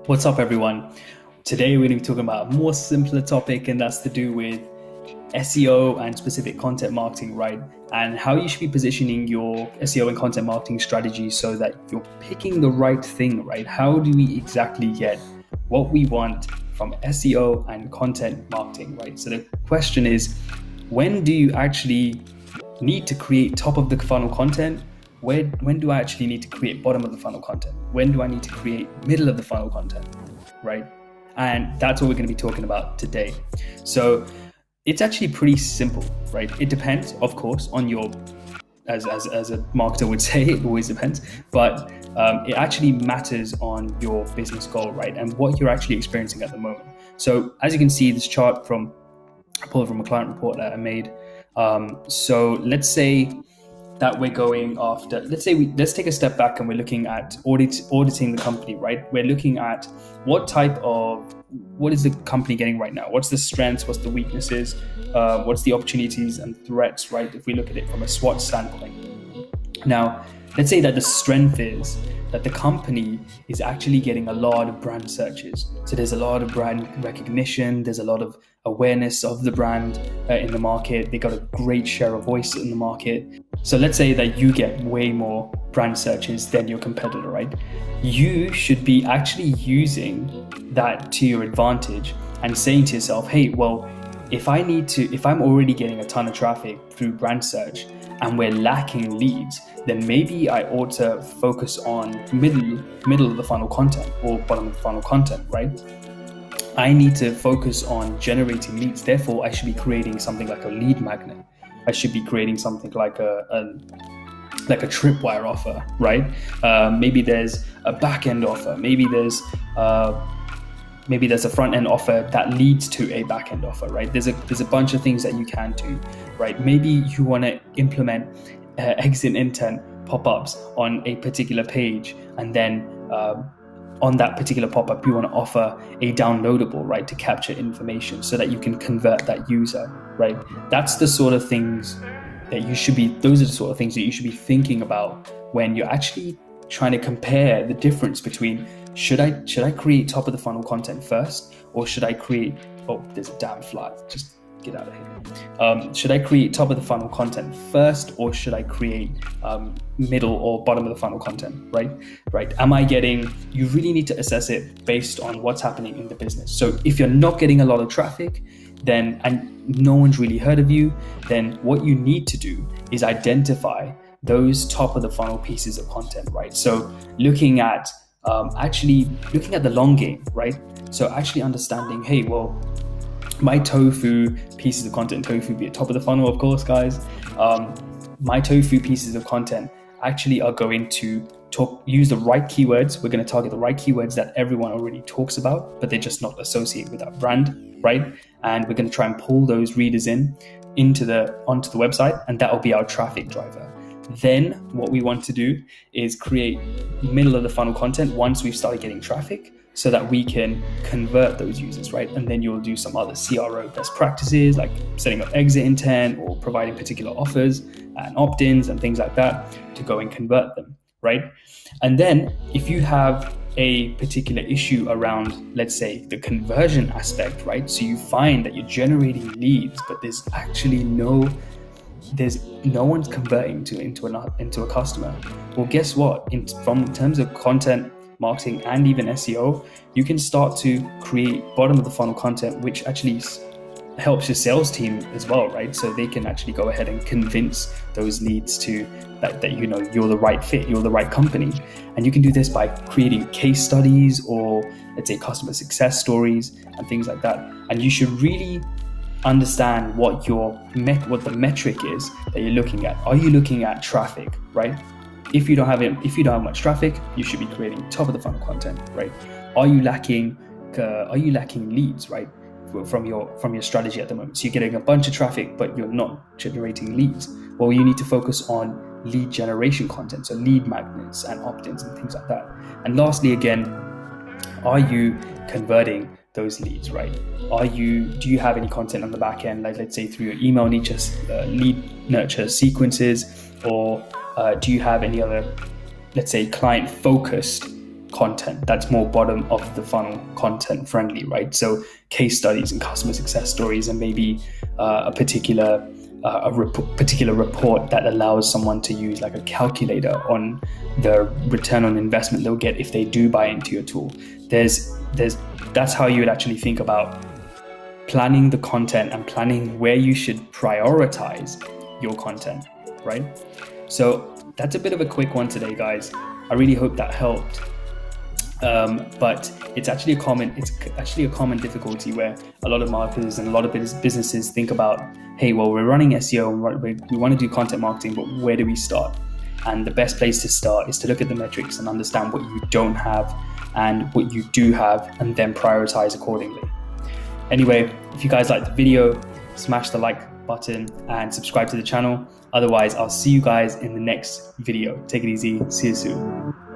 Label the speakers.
Speaker 1: What's up, everyone? Today we're going to be talking about a more simpler topic, and that's to do with SEO and specific content marketing, right? And how you should be positioning your SEO and content marketing strategy so that you're picking the right thing, right? How do we exactly get what we want from SEO and content marketing, right? So the question is, when do you actually need to create top of the funnel content? When do I actually need to create bottom of the funnel content? When do I need to create middle of the funnel content, right? And that's what we're going to be talking about today. So it's actually pretty simple, right? It depends, of course, on your, as a marketer would say, it always depends, but it actually matters on your business goal, right? And what you're actually experiencing at the moment. So as you can see, this chart I pulled from a client report that I made. So let's say that we're going after, let's take a step back and we're looking at auditing the company, right? We're looking at what is the company getting right now? What's the strengths? What's the weaknesses? What's the opportunities and threats, right? If we look at it from a SWOT standpoint. Now, let's say that the strength is that the company is actually getting a lot of brand searches. So there's a lot of brand recognition. There's a lot of awareness of the brand in the market. They got a great share of voice in the market. So let's say that you get way more brand searches than your competitor, right? You should be actually using that to your advantage and saying to yourself, hey, well, if I'm already getting a ton of traffic through brand search and we're lacking leads, then maybe I ought to focus on middle of the funnel content or bottom of the funnel content, right? I need to focus on generating leads. Therefore, I should be creating something like a lead magnet. I should be creating something like a tripwire offer, right? Maybe there's a back end offer. Maybe there's a front end offer that leads to a back end offer, right? There's a bunch of things that you can do, right? Maybe you want to implement exit intent pop-ups on a particular page, and then on that particular pop-up, you want to offer a downloadable, right, to capture information so that you can convert that user, right? Those are the sort of things that you should be thinking about when you're actually trying to compare the difference between should I create top of the funnel content first, or should I create, oh, there's a damn fly, just get out of here. Should I create top of the funnel content first, or should I create middle or bottom of the funnel content, right? You really need to assess it based on what's happening in the business. So if you're not getting a lot of traffic, and no one's really heard of you, then what you need to do is identify those top of the funnel pieces of content, right? So looking at the long game, right? So actually understanding, hey, well, my ToFu pieces of content, ToFu be at top of the funnel, of course, guys. My ToFu pieces of content actually are going to use the right keywords. We're going to target the right keywords that everyone already talks about, but they're just not associated with that brand, right? And we're going to try and pull those readers onto the website, and that will be our traffic driver. Then what we want to do is create middle of the funnel content once we've started getting traffic, so that we can convert those users, right? And then you'll do some other CRO best practices, like setting up exit intent or providing particular offers and opt-ins and things like that to go and convert them, right? And then if you have a particular issue around, let's say, the conversion aspect, right? So you find that you're generating leads, but there's actually no one's converting into a customer. Well, guess what? In terms of content marketing and even SEO, you can start to create bottom of the funnel content, which actually helps your sales team as well, right? So they can actually go ahead and convince those leads to that you're the right fit, you're the right company. And you can do this by creating case studies or, let's say, customer success stories and things like that. And you should really understand what the metric is that you're looking at. Are you looking at traffic, right? If you don't have much traffic, you should be creating top of the funnel content, right? Are you lacking leads, right? From your strategy at the moment. So you're getting a bunch of traffic, but you're not generating leads. Well, you need to focus on lead generation content, so lead magnets and opt-ins and things like that. And lastly, again, are you converting those leads, right? Do you have any content on the back end, like let's say through your email lead nurture sequences, or do you have any other, let's say, client focused content that's more bottom of the funnel content friendly, right? So case studies and customer success stories, and maybe a particular report that allows someone to use like a calculator on the return on investment they'll get if they do buy into your tool. That's how you would actually think about planning the content and planning where you should prioritize your content, right? So that's a bit of a quick one today, guys. I really hope that helped. But it's actually a common difficulty where a lot of marketers and a lot of businesses think about, hey, well, we're running SEO and we want to do content marketing, but where do we start? And the best place to start is to look at the metrics and understand what you don't have and what you do have, and then prioritize accordingly. Anyway, if you guys liked the video, smash the like button and subscribe to the channel. Otherwise, I'll see you guys in the next video. Take it easy. See you soon.